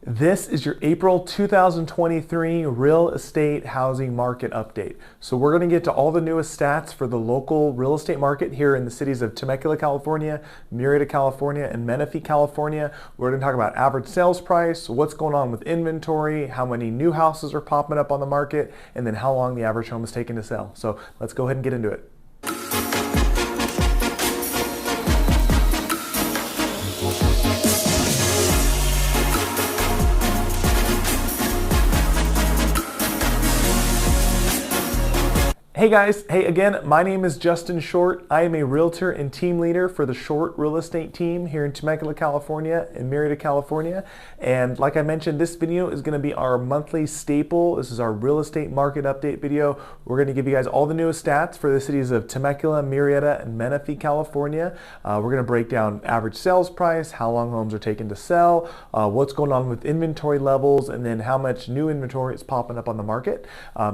This is your April 2023 real estate housing market update. So we're going to get to all the newest stats for the local real estate market here in the cities of Temecula, California, Murrieta, California, and Menifee, California. We're going to talk about average sales price, what's going on with inventory, how many new houses are popping up on the market, and then how long the average home is taking to sell. So let's go ahead and get into it. Hey guys, hey again, my name is Justin Short. I am a realtor and team leader for the Short Real Estate team here in Temecula, California and Murrieta, California. And like I mentioned, this video is going to be our monthly staple. This is our real estate market update video. We're going to give you guys all the newest stats for the cities of Temecula, Murrieta, and Menifee, California. We're going to break down average sales price, how long homes are taking to sell, what's going on with inventory levels, and then how much new inventory is popping up on the market.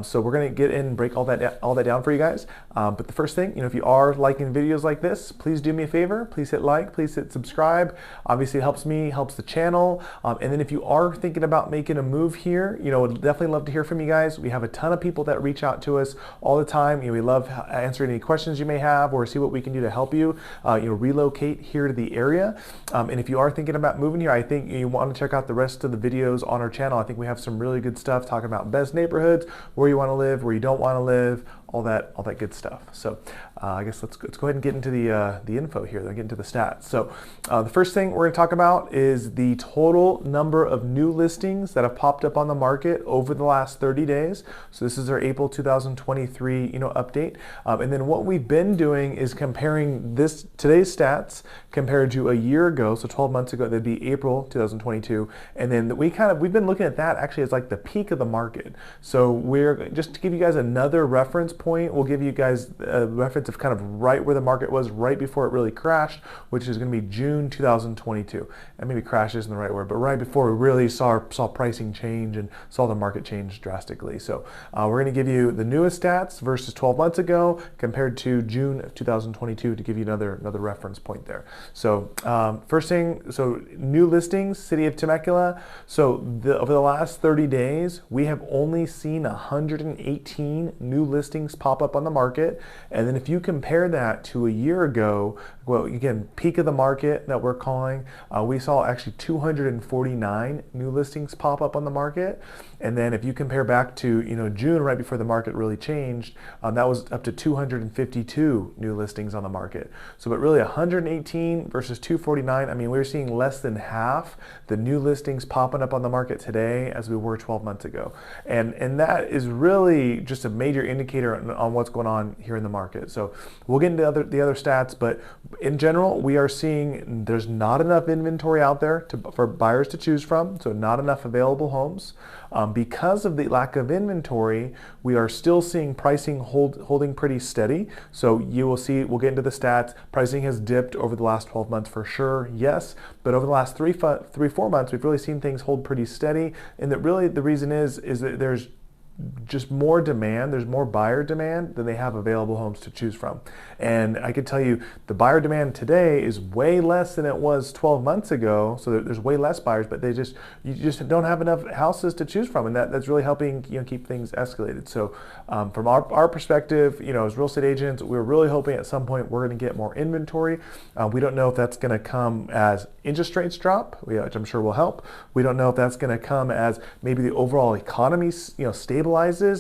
So we're going to get in and break all that down for you guys. But the first thing, if you are liking videos like this, please do me a favor. Please hit like, please hit subscribe. Obviously it helps me, helps the channel. And then if you are thinking about making a move here, would definitely love to hear from you guys. We have a ton of people that reach out to us all the time. We love answering any questions you may have or see what we can do to help you, relocate here to the area. And if you are thinking about moving here, I think you want to check out the rest of the videos on our channel. I think we have some really good stuff talking about best neighborhoods, where you want to live, where you don't want to live, all that good stuff. So I guess let's go ahead and get into the info here, then get into the stats. So the first thing we're going to talk about is the total number of new listings that have popped up on the market over the last 30 days. So this is our April 2023 update. And then what we've been doing is comparing today's stats compared to a year ago, so 12 months ago. That'd be April 2022. And then we've been looking at that actually as like the peak of the market. So we're just to give you guys another reference point, we'll give you guys a reference of kind of right where the market was right before it really crashed, which is going to be June 2022. And maybe crash isn't the right word, but right before we really saw pricing change and saw the market change drastically. So we're going to give you the newest stats versus 12 months ago compared to June of 2022 to give you another reference point there. So first thing, so new listings, city of Temecula. So over the last 30 days, we have only seen 118 new listings pop up on the market. And then if you compare that to a year ago, well, again, peak of the market that we're calling, we saw actually 249 new listings pop up on the market. And then if you compare back to June, right before the market really changed, that was up to 252 new listings on the market. So but really 118 versus 249, I mean, we're seeing less than half the new listings popping up on the market today as we were 12 months ago. And that is really just a major indicator on what's going on here in the market. So we'll get into the other stats, but in general, we are seeing there's not enough inventory out there for buyers to choose from, so not enough available homes. Because of the lack of inventory, we are still seeing pricing holding pretty steady. So you will see, we'll get into the stats, pricing has dipped over the last 12 months for sure, yes, but over the last 4 months, we've really seen things hold pretty steady. And that really the reason is that there's just more demand, there's more buyer demand than they have available homes to choose from. And I can tell you the buyer demand today is way less than it was 12 months ago. So there's way less buyers, but you just don't have enough houses to choose from. And that's really helping keep things escalated. So from our perspective, as real estate agents, we're really hoping at some point we're going to get more inventory. We don't know if that's going to come as interest rates drop, which I'm sure will help. We don't know if that's going to come as maybe the overall economy stabilizes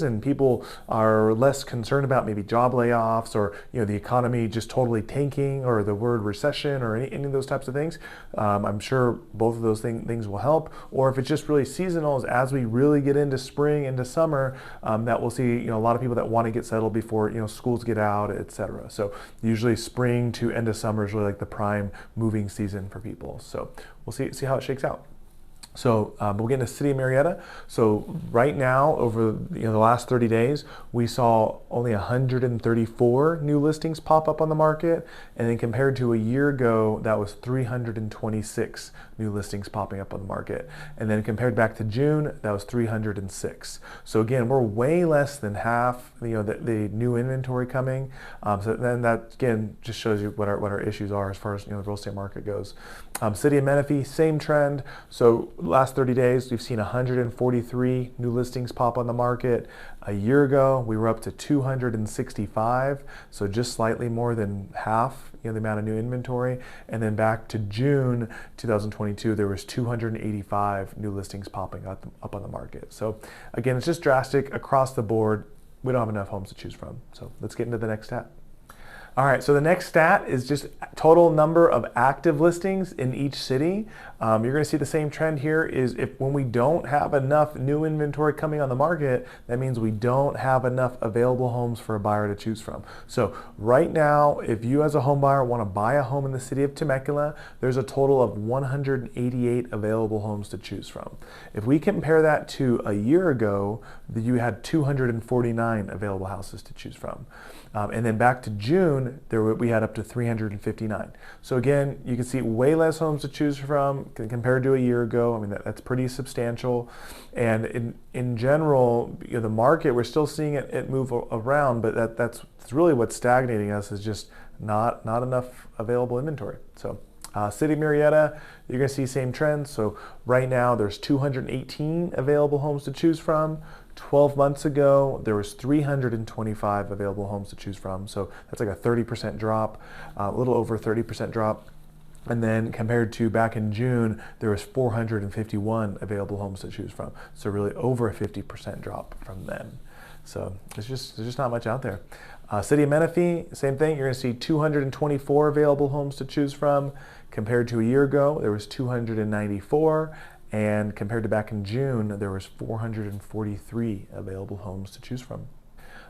and people are less concerned about maybe job layoffs or the economy just totally tanking or the word recession or any of those types of things. I'm sure both of those things will help. Or if it's just really seasonal, as we really get into spring, into summer, that we'll see a lot of people that want to get settled before schools get out, etc. So usually spring to end of summer is really like the prime moving season for people. So we'll see how it shakes out. So we'll get into City of Murrieta. So right now, over the last 30 days, we saw only 134 new listings pop up on the market, and then compared to a year ago, that was 326 new listings popping up on the market. And then compared back to June, that was 306. So again, we're way less than half the new inventory coming. So then that again just shows you what our issues are as far as the real estate market goes. City of Menifee, same trend. So last 30 days, we've seen 143 new listings pop on the market. A year ago, we were up to 265, so just slightly more than half, the amount of new inventory. And then back to June 2022, there was 285 new listings popping up on the market. So again, it's just drastic across the board. We don't have enough homes to choose from. So let's get into the next stat. All right, so the next stat is just total number of active listings in each city. You're gonna see the same trend here is when we don't have enough new inventory coming on the market, that means we don't have enough available homes for a buyer to choose from. So right now, if you as a home buyer wanna buy a home in the city of Temecula, there's a total of 188 available homes to choose from. If we compare that to a year ago, you had 249 available houses to choose from. And then back to June, we had up to 359. So again, you can see way less homes to choose from compared to a year ago. I mean, that's pretty substantial. And in general, the market, we're still seeing it move around, but that's really what's stagnating us is just not enough available inventory. So City of Murrieta, you're gonna see same trends. So right now there's 218 available homes to choose from. 12 months ago, there was 325 available homes to choose from. So that's like a 30% drop, a little over 30% drop. And then compared to back in June, there was 451 available homes to choose from. So really over a 50% drop from then. So there's just not much out there. City of Menifee, same thing. You're gonna see 224 available homes to choose from. Compared to a year ago, there was 294. And compared to back in June, there was 443 available homes to choose from.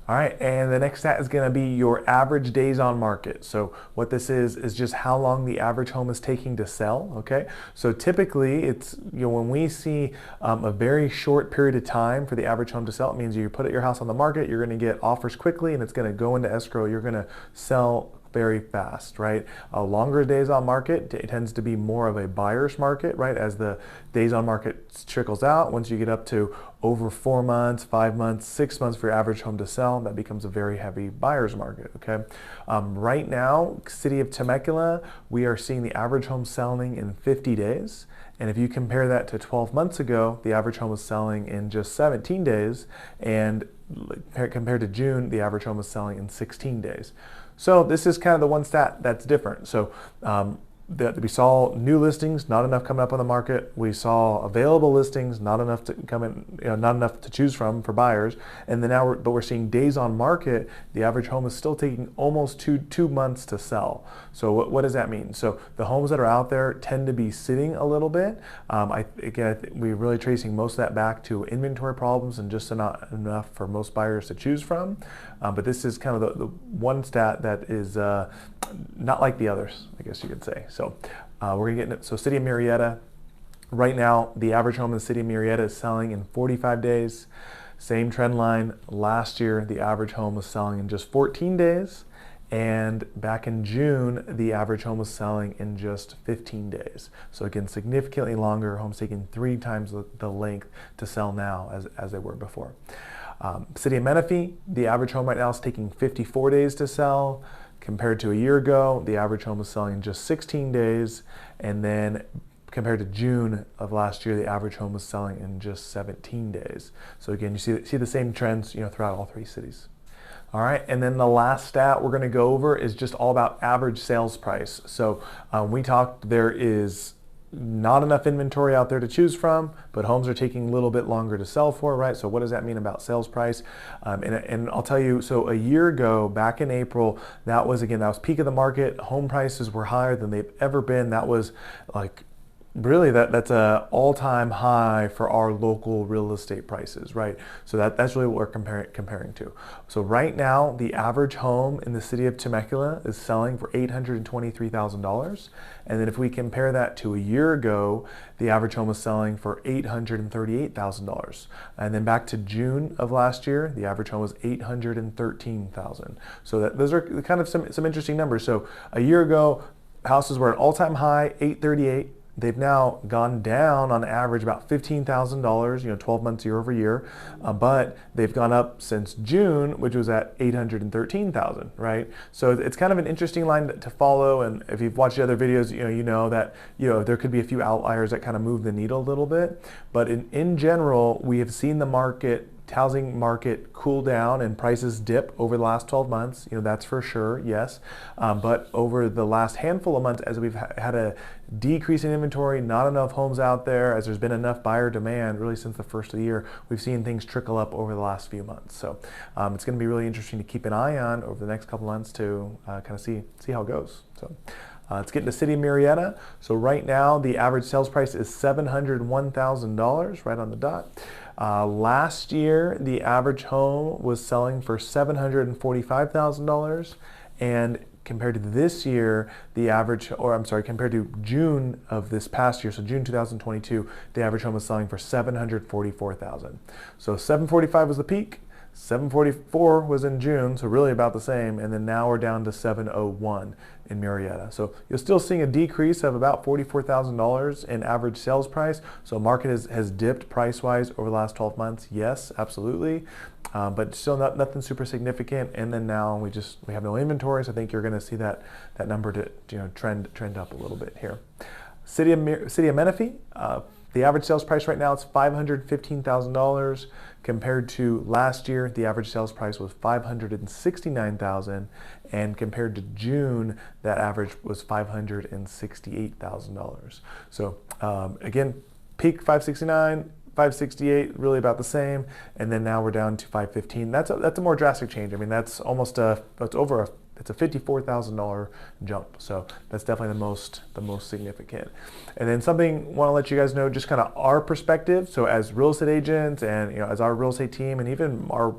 All right, and the next stat is gonna be your average days on market. So what this is just how long the average home is taking to sell, okay? So typically it's, when we see a very short period of time for the average home to sell, it means you put your house on the market, you're gonna get offers quickly and it's gonna go into escrow, you're gonna sell very fast, right? Longer days on market, it tends to be more of a buyer's market, right? As the days on market trickles out, once you get up to over 4 months, 5 months, 6 months for your average home to sell, that becomes a very heavy buyer's market, okay? Right now, City of Temecula, we are seeing the average home selling in 50 days. And if you compare that to 12 months ago, the average home was selling in just 17 days. And compared to June, the average home was selling in 16 days. So this is kind of the one stat that's different. So that we saw new listings, not enough coming up on the market. We saw available listings, not enough to come in, not enough to choose from for buyers. And then now we're seeing days on market. The average home is still taking almost two months to sell. So what does that mean? So the homes that are out there tend to be sitting a little bit. We're really tracing most of that back to inventory problems and just not enough for most buyers to choose from. But this is kind of the one stat that is not like the others, I guess you could say. So we're gonna get into, so City of Murrieta, right now the average home in the City of Murrieta is selling in 45 days. Same trend line. Last year the average home was selling in just 14 days. And back in June, the average home was selling in just 15 days. So again, significantly longer, homes taking 3 times the length to sell now as they were before. City of Menifee, the average home right now is taking 54 days to sell. Compared to a year ago, the average home was selling in just 16 days. And then compared to June of last year, the average home was selling in just 17 days. So again, you see the same trends throughout all 3 cities. All right, and then the last stat we're gonna go over is just all about average sales price. So we talked, there is not enough inventory out there to choose from, but homes are taking a little bit longer to sell for, right? So what does that mean about sales price? And I'll tell you, so a year ago, back in April, that was peak of the market. Home prices were higher than they've ever been. That was like, really, that's a all-time high for our local real estate prices, right? So that's really what we're comparing to. So right now, the average home in the City of Temecula is selling for $823,000. And then if we compare that to a year ago, the average home was selling for $838,000. And then back to June of last year, the average home was $813,000. So those are kind of some interesting numbers. So a year ago, houses were at all-time high, $838,000. they've now gone down on average about $15,000, 12 months year over year, but they've gone up since June, which was at 813,000, right? So it's kind of an interesting line to follow, and if you've watched the other videos, you know that there could be a few outliers that kind of move the needle a little bit, but in general, we have seen the housing market cool down and prices dip over the last 12 months, that's for sure, yes. But over the last handful of months, as we've had a decrease in inventory, not enough homes out there, as there's been enough buyer demand really since the first of the year, we've seen things trickle up over the last few months. So it's going to be really interesting to keep an eye on over the next couple months to kind of see how it goes. So let's get into the city of Murrieta. So right now, the average sales price is $701,000, right on the dot. Last year, the average home was selling for $745,000, and compared to this year, compared to June of this past year, so June 2022, the average home was selling for $744,000. So 745 was the peak. 744 was in June, so really about the same, and then now we're down to 701 in Murrieta. So you're still seeing a decrease of about $44,000 in average sales price. So market has dipped price-wise over the last 12 months. Yes, absolutely, but still nothing super significant. And then now we have no inventory, so I think you're going to see that number to trend up a little bit here. City of Menifee. The average sales price right now is $515,000. Compared to last year, the average sales price was $569,000, and compared to June, that average was $568,000. So again, peak 569. 568, really about the same, and then now we're down to 515. That's a more drastic change. I mean, that's almost it's a $54,000 jump. So that's definitely the most significant. And then something I want to let you guys know, just kind of our perspective. So as real estate agents, and as our real estate team, and even our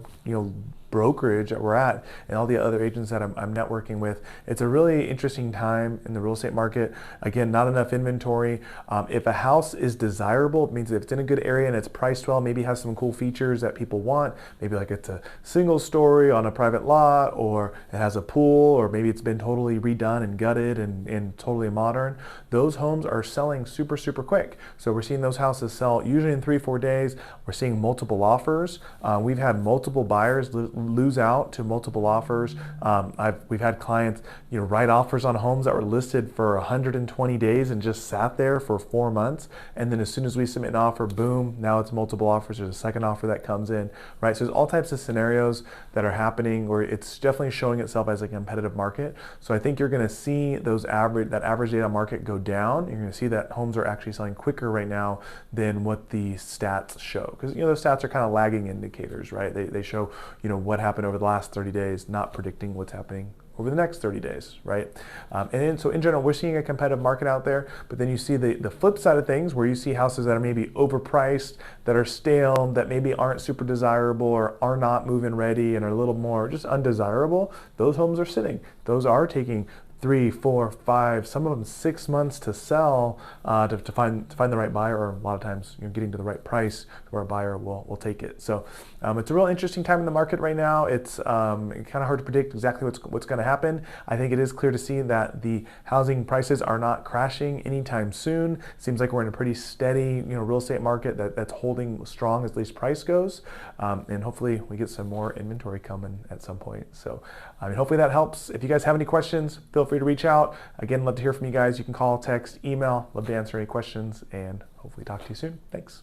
brokerage that we're at, and all the other agents that I'm networking with, it's a really interesting time in the real estate market. Again, not enough inventory. If a house is desirable, it means if it's in a good area and it's priced well, maybe has some cool features that people want, maybe like it's a single story on a private lot, or it has a pool, or maybe it's been totally redone and gutted and totally modern, those homes are selling super, super quick. So we're seeing those houses sell usually in 3-4 days. We're seeing multiple offers. We've had multiple buyers lose out to multiple offers. We've had clients write offers on homes that were listed for 120 days and just sat there for 4 months, and then as soon as we submit an offer, boom, now it's multiple offers. There's a second offer that comes in, right? So there's all types of scenarios that are happening where it's definitely showing itself as a competitive market. So I think you're going to see that average data market go down. You're going to see that homes are actually selling quicker right now than what the stats show, because those stats are kind of lagging indicators, right? They show what happened over the last 30 days, not predicting what's happening over the next 30 days, right? So in general, we're seeing a competitive market out there, but then you see the flip side of things, where you see houses that are maybe overpriced, that are stale, that maybe aren't super desirable, or are not move-in ready and are a little more just undesirable. Those homes are sitting. Those are taking 3, 4, 5, some of them 6 months to sell, to find the right buyer, or a lot of times getting to the right price where a buyer will take it. So it's a real interesting time in the market right now. It's kind of hard to predict exactly what's going to happen. I think it is clear to see that the housing prices are not crashing anytime soon. Seems like we're in a pretty steady real estate market that's holding strong as at least price goes, and hopefully we get some more inventory coming at some point. So hopefully that helps. If you guys have any questions, feel free to reach out. Again, love to hear from you guys. You can call, text, email. Love to answer any questions, and hopefully talk to you soon. Thanks.